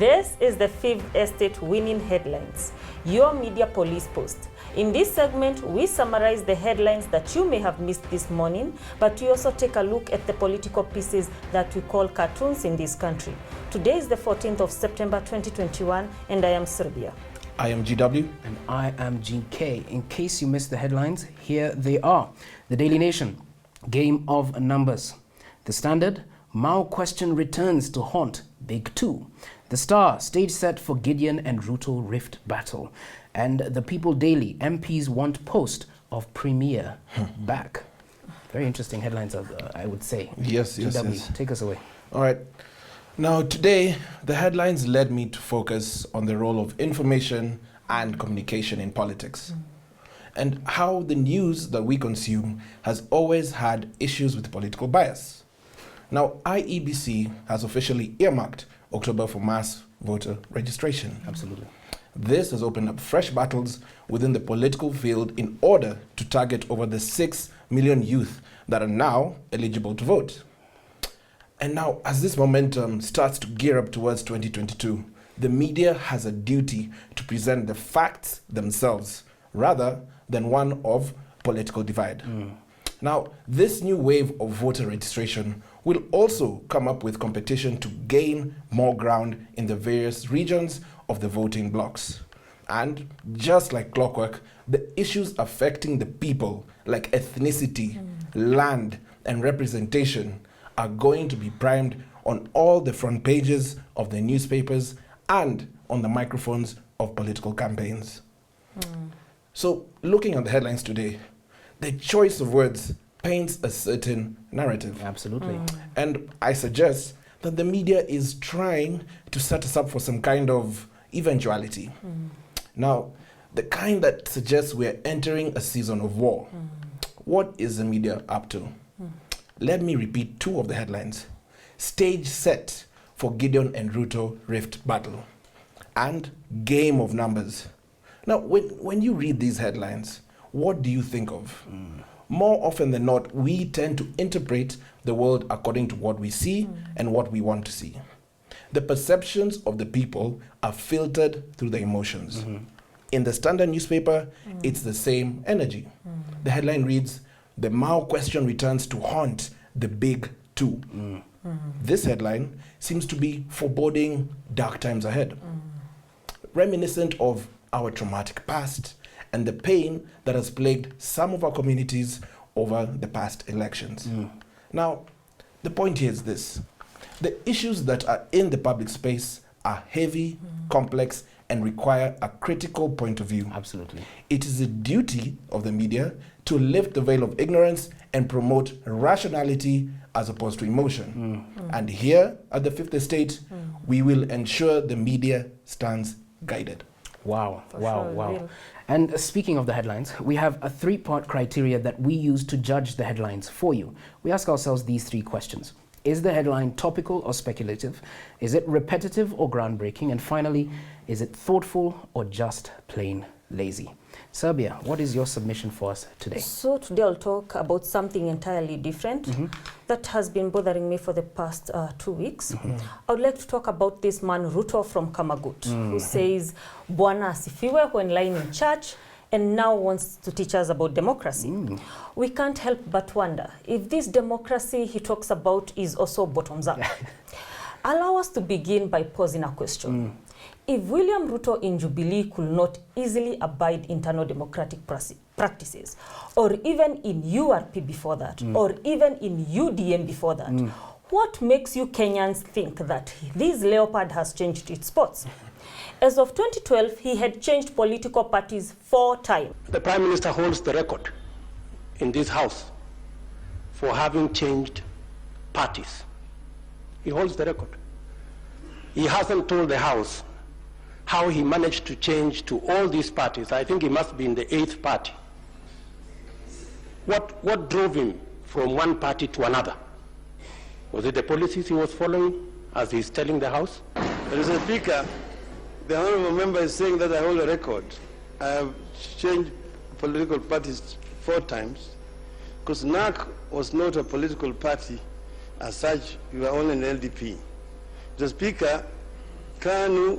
This is the Fifth Estate Winning Headlines, your media police post. In this segment, we summarize the headlines that you may have missed this morning, but we also take a look at the political pieces that we call cartoons in this country. Today is the 14th of September 2021, and I am Serbia. I am GW. And I am GK. In case you missed the headlines, here they are. The Daily Nation, game of numbers. The Standard, Mao question returns to haunt Big Two. The Star, stage set for Gideon and Ruto rift battle. And the People Daily, MPs want post of Premier back. Very interesting headlines, I would say. Yes, GW, yes. take us away. All right. Now, today, the headlines led me to focus on the role of information and communication in politics, and how the news that we consume has always had issues with political bias. Now, IEBC has officially earmarked October for mass voter registration. Absolutely. This has opened up fresh battles within the political field in order to target over the 6 million youth that are now eligible to vote. And now, as this momentum starts to gear up towards 2022, the media has a duty to present the facts themselves rather than one of political divide. Now, this new wave of voter registration will also come up with competition to gain more ground in the various regions of the voting blocks. And just like clockwork, the issues affecting the people, like ethnicity, land, and representation, are going to be primed on all the front pages of the newspapers and on the microphones of political campaigns. So, looking at the headlines today, the choice of words paints a certain narrative. Absolutely. And I suggest that the media is trying to set us up for some kind of eventuality. Now, the kind that suggests we're entering a season of war. What is the media up to? Let me repeat two of the headlines. Stage set for Gideon and Ruto rift battle. And game of numbers. Now, when you read these headlines, what do you think of? More often than not, we tend to interpret the world according to what we see and what we want to see. The perceptions of the people are filtered through the emotions. In the Standard newspaper, it's the same energy. The headline reads, "The Mao question returns to haunt the Big Two." This headline seems to be foreboding dark times ahead, reminiscent of our traumatic past and the pain that has plagued some of our communities over the past elections. Now, the point here is this. The issues that are in the public space are heavy, complex, and require a critical point of view. Absolutely. It is the duty of the media to lift the veil of ignorance and promote rationality as opposed to emotion. And here at the Fifth Estate, we will ensure the media stands guided. Wow, For wow, sure, wow. real. And speaking of the headlines, we have a three-part criteria that we use to judge the headlines for you. We ask ourselves these three questions. Is the headline topical or speculative? Is it repetitive or groundbreaking? And finally, is it thoughtful or just plain lazy? Serbia, what is your submission for us today? So today I'll talk about something entirely different that has been bothering me for the past 2 weeks. I would like to talk about this man Ruto from Kamagut, who says, "Bwana asifiwe" when lying in church, and now wants to teach us about democracy. We can't help but wonder if this democracy he talks about is also bottoms up. Allow us to begin by posing a question. If William Ruto in Jubilee could not easily abide internal democratic practices, or even in URP before that, or even in UDM before that, what makes you Kenyans think that this leopard has changed its spots? As of 2012, he had changed political parties 4 times. The Prime Minister holds the record in this House for having changed parties. He holds the record. He hasn't told the House how he managed to change to all these parties. I think he must be in the 8th party. What drove him from one party to another? Was it the policies he was following, as he's telling the House? Mr. Speaker, the honourable member is saying that I hold a record. I have changed political parties 4 times, because NAC was not a political party as such. We were only an LDP. Mr. Speaker, KANU,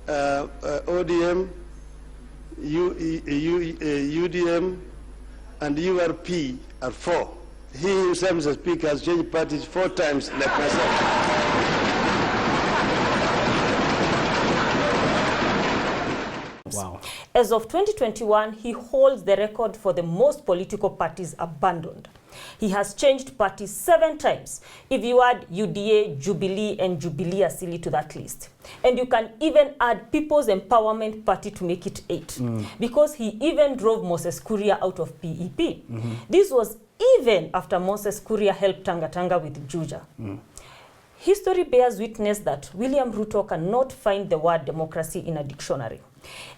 ODM, UDM, and URP are 4. He himself, Mr. Speaker, has changed parties 4 times, like myself. Wow. As of 2021, he holds the record for the most political parties abandoned. He has changed parties 7 times, if you add UDA, Jubilee, and Jubilee Asili to that list. And you can even add People's Empowerment Party to make it 8, because he even drove Moses Kuria out of PEP. This was even after Moses Kuria helped Tanga Tanga with Juja. History bears witness that William Ruto cannot find the word democracy in a dictionary.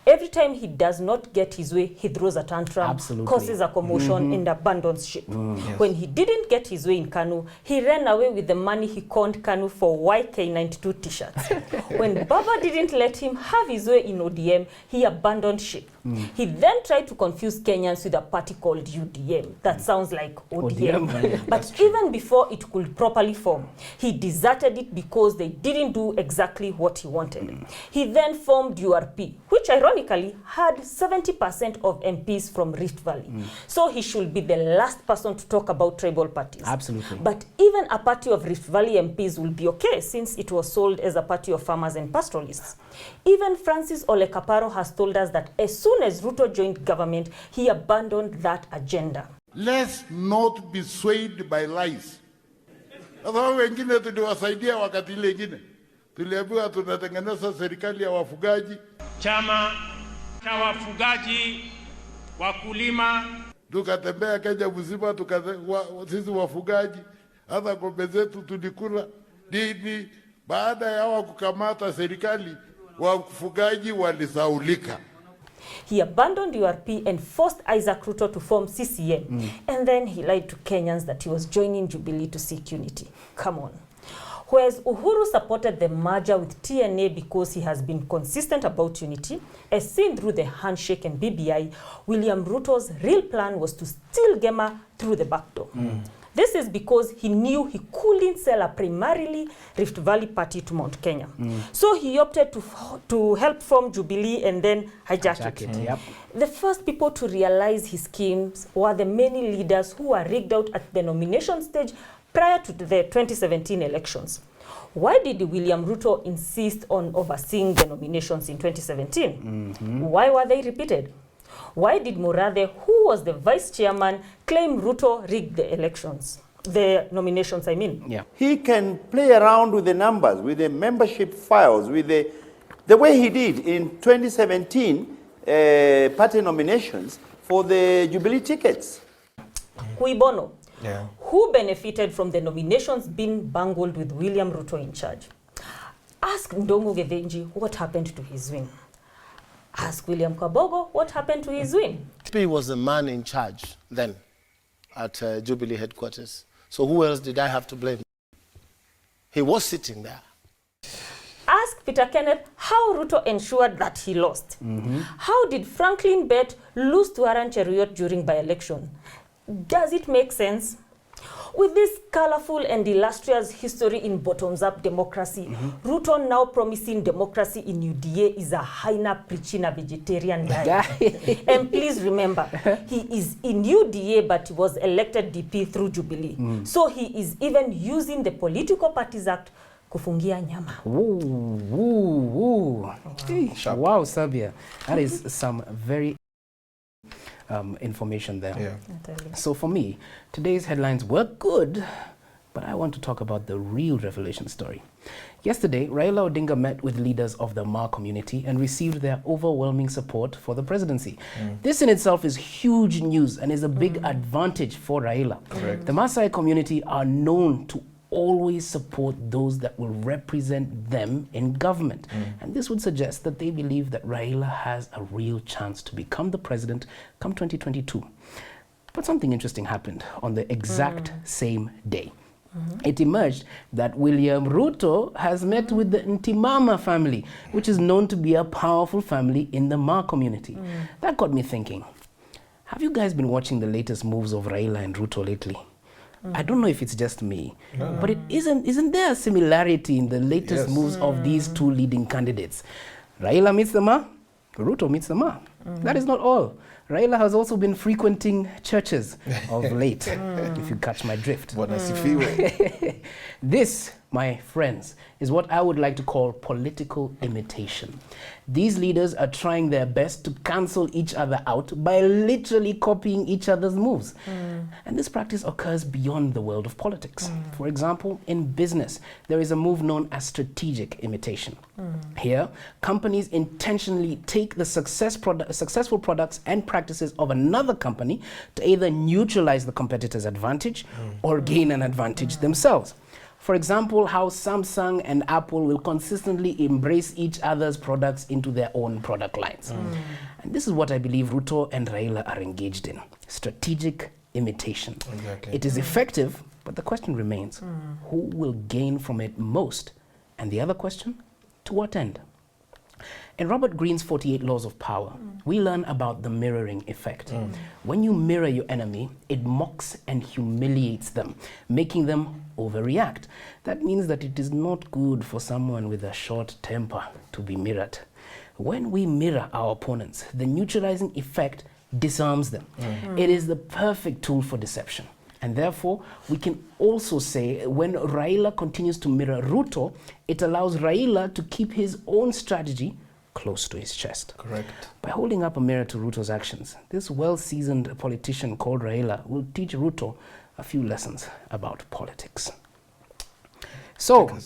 Every time he does not get his way, he throws a tantrum, Absolutely. causes a commotion, and abandons ship. Yes. When he didn't get his way in KANU, he ran away with the money he conned KANU for YK92 t-shirts. When Baba didn't let him have his way in ODM, he abandoned ship. He then tried to confuse Kenyans with a party called UDM. That sounds like ODM. But even before it could properly form, he deserted it because they didn't do exactly what he wanted. He then formed URP, which ironically had 70% of MPs from Rift Valley. So he should be the last person to talk about tribal parties. Absolutely. But even a party of Rift Valley MPs will be okay, since it was sold as a party of farmers and pastoralists. Even Francis Ole Kaparo has told us that as soon as Ruto joined government, he abandoned that agenda. Let's not be swayed by lies. Sasa wengine tuliwasaidia wakati ile ingine. Tuliambiwa tunatengeneza serikali ya wafugaji. Chama cha wafugaji, wakulima. Tukatembea Kenya mzima sisi wafugaji. Hata ng'ombe zetu tulikula. Dini baada ya hawa kukamata serikali, wafugaji walisaulika. He abandoned URP and forced Isaac Ruto to form CCM. And then he lied to Kenyans that he was joining Jubilee to seek unity. Come on. Whereas Uhuru supported the merger with TNA because he has been consistent about unity, as seen through the handshake and BBI, William Ruto's real plan was to steal Gema through the back door. This is because he knew he couldn't sell a primarily Rift Valley party to Mount Kenya. So he opted to help form Jubilee and then hijack it. Yep. The first people to realize his schemes were the many leaders who were rigged out at the nomination stage prior to the 2017 elections. Why did William Ruto insist on overseeing the nominations in 2017? Why were they repeated? Why did Murathe, who was the vice chairman, claim Ruto rigged the elections? The nominations, I mean. Yeah. He can play around with the numbers, with the membership files, with the way he did in 2017 party nominations for the Jubilee tickets. Cui bono? Yeah. Who benefited from the nominations being bungled with William Ruto in charge? Ask Ndongo Gevenji what happened to his win. Ask William Kabogo what happened to his win. He was the man in charge then at Jubilee headquarters. So who else did I have to blame? He was sitting there. Ask Peter Kenneth how Ruto ensured that he lost. How did Franklin Bett lose to Aran Cheruiyot during by-election? Does it make sense? With this colorful and illustrious history in bottoms-up democracy, Ruto now promising democracy in UDA is a hyena preaching a vegetarian diet. And please remember, he is in UDA, but he was elected DP through Jubilee. So he is even using the Political Parties Act kufungia nyama. Wow, Sabia. That is some very information there. Yeah. So for me, today's headlines were good, but I want to talk about the real revelation story. Yesterday, Raila Odinga met with leaders of the Ma community and received their overwhelming support for the presidency. This in itself is huge news and is a big advantage for Raila. The Maasai community are known to always support those that will represent them in government. And this would suggest that they believe that Raila has a real chance to become the president come 2022. But something interesting happened on the exact same day. It emerged that William Ruto has met with the Ntimama family, which is known to be a powerful family in the Ma community. That got me thinking, have you guys been watching the latest moves of Raila and Ruto lately? I don't know if it's just me, but isn't there a similarity in the latest moves of these two leading candidates? Raila meets the ma, Ruto meets the ma. That is not all. Raila has also been frequenting churches of late, if you catch my drift. This, my friends, is what I would like to call political imitation. These leaders are trying their best to cancel each other out by literally copying each other's moves. And this practice occurs beyond the world of politics. For example, in business, there is a move known as strategic imitation. Here, companies intentionally take the successful products and practices of another company to either neutralize the competitor's advantage or gain an advantage themselves. For example, how Samsung and Apple will consistently embrace each other's products into their own product lines. And this is what I believe Ruto and Raila are engaged in: strategic imitation. It is effective, but the question remains, who will gain from it most? And the other question, to what end? In Robert Greene's 48 Laws of Power, we learn about the mirroring effect. When you mirror your enemy, it mocks and humiliates them, making them overreact. That means that it is not good for someone with a short temper to be mirrored. When we mirror our opponents, the neutralizing effect disarms them. It is the perfect tool for deception. And therefore, we can also say when Raila continues to mirror Ruto, it allows Raila to keep his own strategy close to his chest. Correct. By holding up a mirror to Ruto's actions, this well-seasoned politician called Raila will teach Ruto a few lessons about politics. So,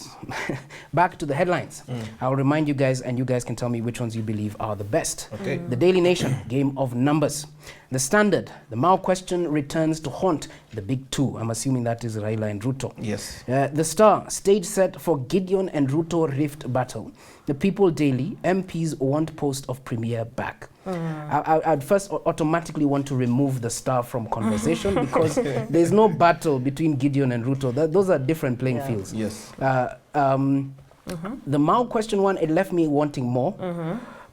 back to the headlines. I'll remind you guys, and you guys can tell me which ones you believe are the best. The Daily Nation, game of numbers. The Standard, the Mao question returns to haunt the big two. I'm assuming that is Raila and Ruto. Yes. The Star, stage set for Gideon and Ruto rift battle. The People Daily, MPs want post of Premier back. I'd first automatically want to remove the Star from conversation because there's no battle between Gideon and Ruto. Those are different playing fields. Yes. The Mao question one, it left me wanting more.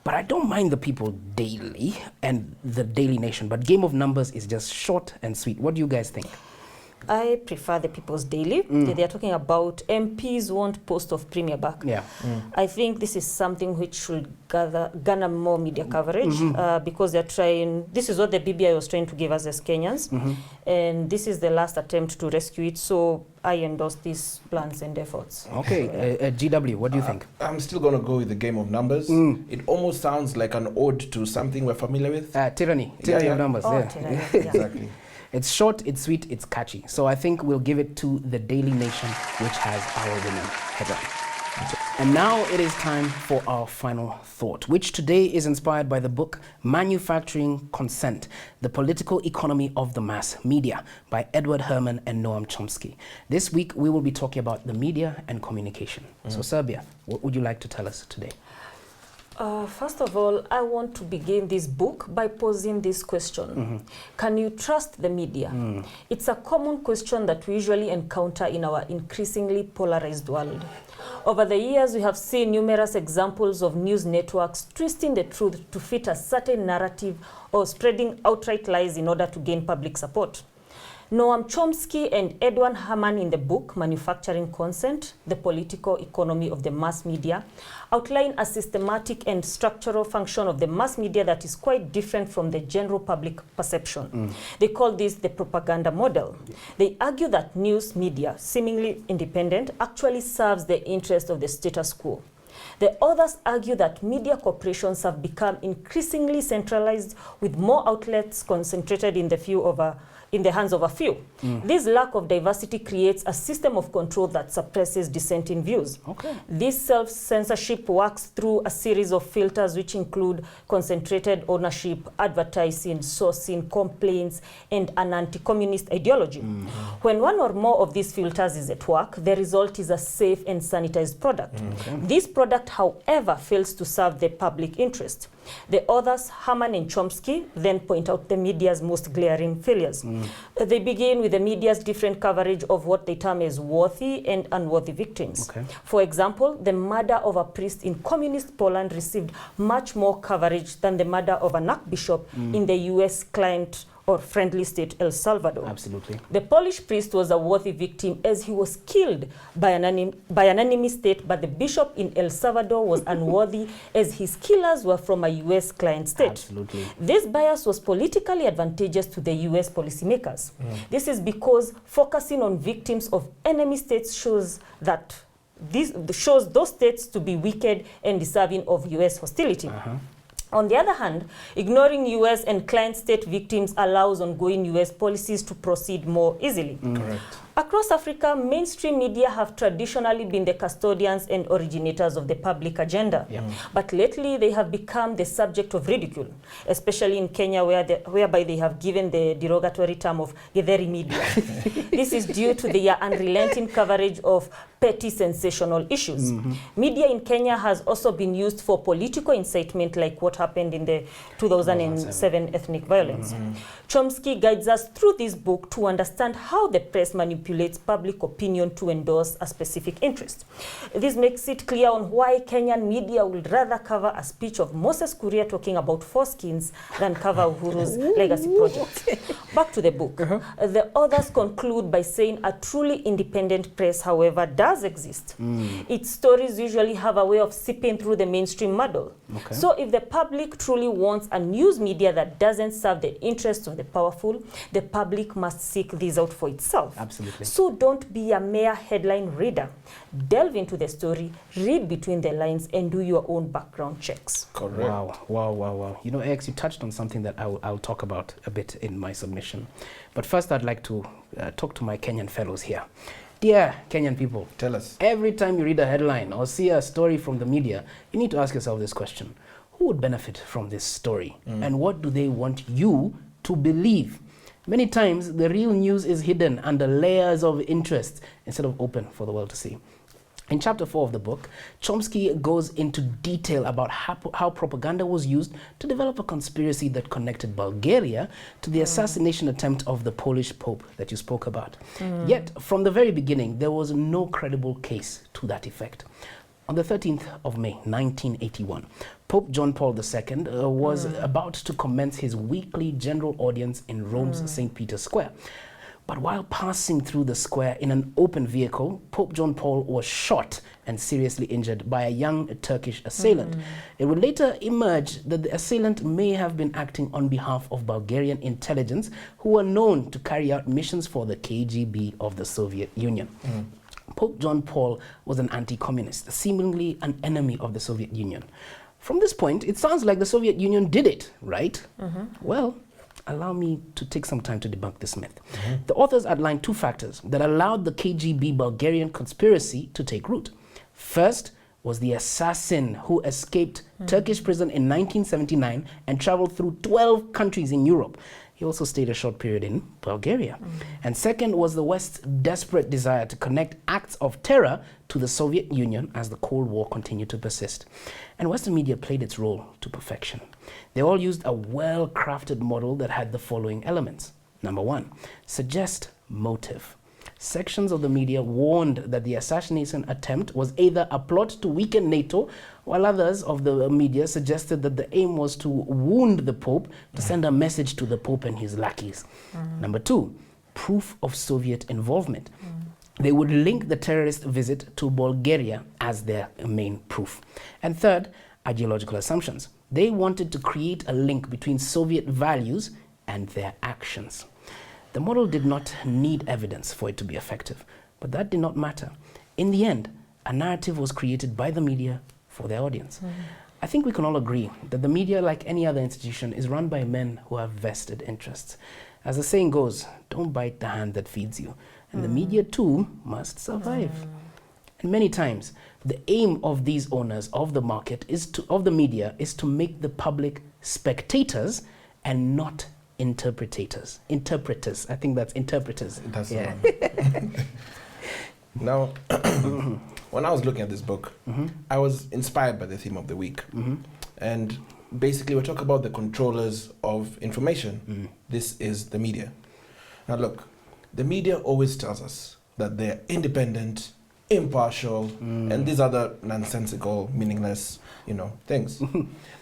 But I don't mind the People Daily and the Daily Nation. But Game of Numbers is just short and sweet. What do you guys think? I prefer the People's Daily. They are talking about MPs want post of Premier back. I think this is something which should garner more media coverage because they're trying, this is what the BBI was trying to give us as Kenyans. And this is the last attempt to rescue it. So I endorse these plans and efforts. Okay, GW, what do you think? I'm still going to go with the Game of Numbers. It almost sounds like an ode to something we're familiar with. Tyranny of numbers. Tyranny, Exactly. It's short, it's sweet, it's catchy. So I think we'll give it to the Daily Nation, which has our winning headline. And now it is time for our final thought, which today is inspired by the book Manufacturing Consent, The Political Economy of the Mass Media by Edward Herman and Noam Chomsky. This week, we will be talking about the media and communication. So Serbia, what would you like to tell us today? First of all, I want to begin this book by posing this question. Can you trust the media? It's a common question that we usually encounter in our increasingly polarized world. Over the years, we have seen numerous examples of news networks twisting the truth to fit a certain narrative or spreading outright lies in order to gain public support. Noam Chomsky and Edward Herman in the book Manufacturing Consent, The Political Economy of the Mass Media, outline a systematic and structural function of the mass media that is quite different from the general public perception. They call this the propaganda model. They argue that news media, seemingly independent, actually serves the interest of the status quo. The authors argue that media corporations have become increasingly centralized with more outlets concentrated in the hands of a few. This lack of diversity creates a system of control that suppresses dissenting views. This self-censorship works through a series of filters which include concentrated ownership, advertising, sourcing, complaints, and an anti-communist ideology. When one or more of these filters is at work, the result is a safe and sanitized product. This product, however, fails to serve the public interest. The authors, Herman and Chomsky, then point out the media's most glaring failures. They begin with the media's different coverage of what they term as worthy and unworthy victims. For example, the murder of a priest in communist Poland received much more coverage than the murder of an archbishop in the US client or friendly state El Salvador. Absolutely. The Polish priest was a worthy victim as he was killed by an enemy state, but the bishop in El Salvador was unworthy as his killers were from a U.S. client state. Absolutely. This bias was politically advantageous to the U.S. policymakers. This is because focusing on victims of enemy states shows those states to be wicked and deserving of U.S. hostility. On the other hand, ignoring U.S. and client state victims allows ongoing U.S. policies to proceed more easily. Correct. Across Africa, mainstream media have traditionally been the custodians and originators of the public agenda. But lately, they have become the subject of ridicule, especially in Kenya, whereby they have given the derogatory term of Githeri media. This is due to their unrelenting coverage of petty sensational issues. Media in Kenya has also been used for political incitement, like what happened in the 2007 ethnic violence. Chomsky guides us through this book to understand how the press manipulates public opinion to endorse a specific interest. This makes it clear on why Kenyan media would rather cover a speech of Moses Kuria talking about foreskins than cover Uhuru's legacy project. Back to the book. The authors conclude by saying a truly independent press, however, does exist. Its stories usually have a way of seeping through the mainstream model. So if the public truly wants a news media that doesn't serve the interests of the powerful, the public must seek these out for itself. Absolutely. So don't be a mere headline reader. Delve into the story, read between the lines, and do your own background checks. Correct. Wow. You know, X, you touched on something that I'll talk about a bit in my submission. But first, I'd like to talk to my Kenyan fellows here. Dear Kenyan people, Tell us. every time you read a headline or see a story from the media, you need to ask yourself this question. Who would benefit from this story? And what do they want you to believe? Many times, the real news is hidden under layers of interest instead of open for the world to see. In chapter 4 of the book, Chomsky goes into detail about how propaganda was used to develop a conspiracy that connected Bulgaria to the assassination attempt of the Polish Pope that you spoke about. Yet, from the very beginning, there was no credible case to that effect. On the 13th of May, 1981, Pope John Paul II was about to commence his weekly general audience in Rome's St. Peter's Square. But while passing through the square in an open vehicle, Pope John Paul was shot and seriously injured by a young Turkish assailant. It would later emerge that the assailant may have been acting on behalf of Bulgarian intelligence, who were known to carry out missions for the KGB of the Soviet Union. Pope John Paul was an anti-communist, seemingly an enemy of the Soviet Union. From this point, it sounds like the Soviet Union did it, right? Well, allow me to take some time to debunk this myth. The authors outlined two factors that allowed the KGB Bulgarian conspiracy to take root. First was the assassin who escaped Turkish prison in 1979 and traveled through 12 countries in Europe. He also stayed a short period in Bulgaria. And second was the West's desperate desire to connect acts of terror to the Soviet Union as the Cold War continued to persist. And Western media played its role to perfection. They all used a well-crafted model that had the following elements. Number one, suggest motive. Sections of the media warned that the assassination attempt was either a plot to weaken NATO, while others of the media suggested that the aim was to wound the Pope to send a message to the Pope and his lackeys. Number two, proof of Soviet involvement. They would link the terrorist visit to Bulgaria as their main proof. And third, ideological assumptions. They wanted to create a link between Soviet values and their actions. The model did not need evidence for it to be effective, but that did not matter. In the end, a narrative was created by the media for their audience. I think we can all agree that the media, like any other institution, is run by men who have vested interests. As the saying goes, don't bite the hand that feeds you. And the media too must survive. And many times, the aim of these owners of the market of the media is to make the public spectators and not interpreters. I think that's interpreters. That's Now, when I was looking at this book, I was inspired by the theme of the week. And basically, we're talking about the controllers of information. This is the media. Now, look, the media always tells us that they're independent, impartial, and these other nonsensical, meaningless, things.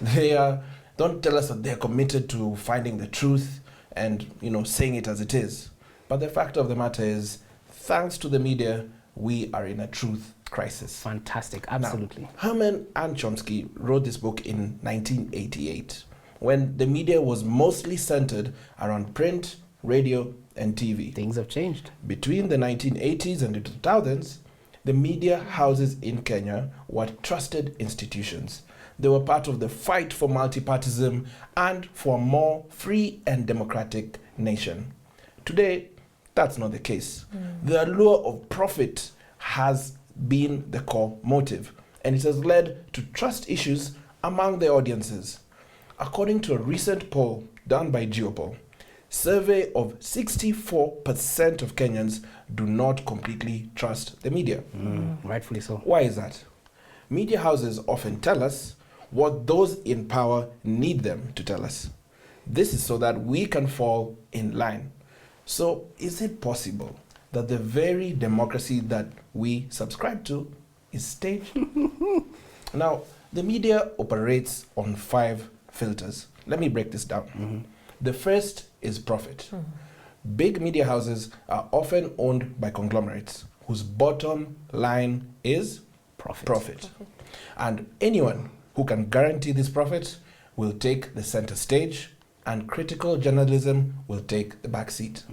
They don't tell us that they're committed to finding the truth and, saying it as it is. But the fact of the matter is, thanks to the media, we are in a truth crisis. Fantastic, absolutely. Now, Herman and Chomsky wrote this book in 1988, when the media was mostly centered around print, radio, and TV. Things have changed. Between the 1980s and the 2000s, the media houses in Kenya were trusted institutions. They were part of the fight for multipartyism and for a more free and democratic nation. Today, that's not the case. The allure of profit has been the core motive, and it has led to trust issues among the audiences. According to a recent poll done by Geopol, survey of 64% of Kenyans do not completely trust the media. Rightfully so. Why is that? Media houses often tell us what those in power need them to tell us. This is so that we can fall in line. So is it possible that the very democracy that we subscribe to is staged? Now, the media operates on 5 filters. Let me break this down. The first is profit. Big media houses are often owned by conglomerates whose bottom line is profit. And anyone who can guarantee this profit will take the center stage, and critical journalism will take the back seat.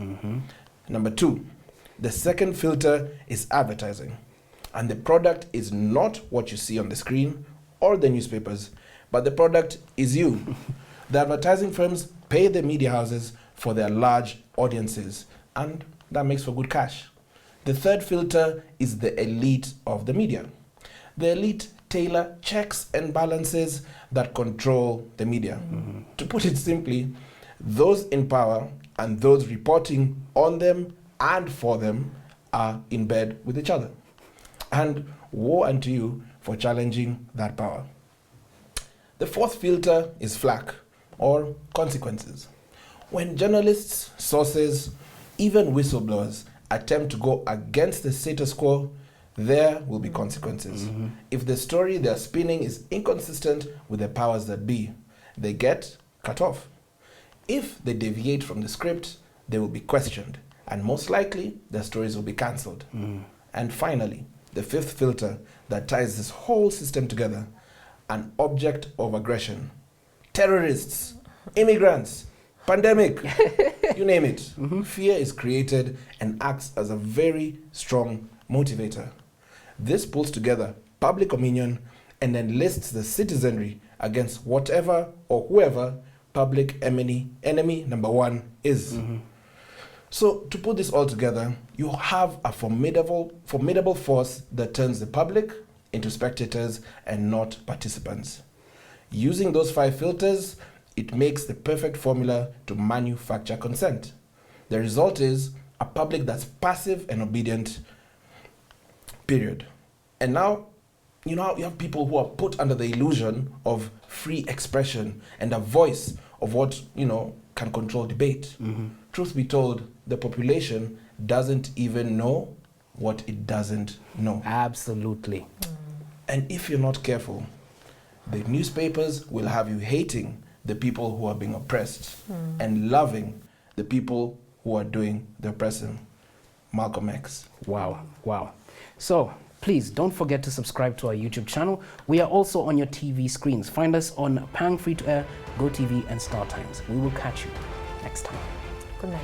Number 2, the second filter is advertising. And the product is not what you see on the screen or the newspapers, but the product is you. The advertising firms pay the media houses for their large audiences, and that makes for good cash. The third filter is the elite of the media. The elite tailor checks and balances that control the media. To put it simply, those in power and those reporting on them and for them are in bed with each other. And woe unto you for challenging that power. The fourth filter is flack, or consequences. When journalists, sources, even whistleblowers attempt to go against the status quo, there will be consequences. If the story they are spinning is inconsistent with the powers that be, they get cut off. If they deviate from the script, they will be questioned, and most likely their stories will be cancelled. And finally, the fifth filter that ties this whole system together, an object of aggression. Terrorists, immigrants, pandemic, you name it. Fear is created and acts as a very strong motivator. This pulls together public opinion and enlists the citizenry against whatever or whoever public enemy number 1 is. So to put this all together, you have a formidable force that turns the public into spectators and not participants. Using those 5 filters, it makes the perfect formula to manufacture consent. The result is a public that's passive and obedient, period. And now, you have people who are put under the illusion of free expression and a voice of what, can control debate. Truth be told, the population doesn't even know what it doesn't know. Absolutely. And if you're not careful, the newspapers will have you hating the people who are being oppressed and loving the people who are doing the oppressing. Malcolm X. Wow. So please don't forget to subscribe to our YouTube channel. We are also on your TV screens. Find us on Pang Free to Air, GoTV, and Star Times. We will catch you next time. Good night.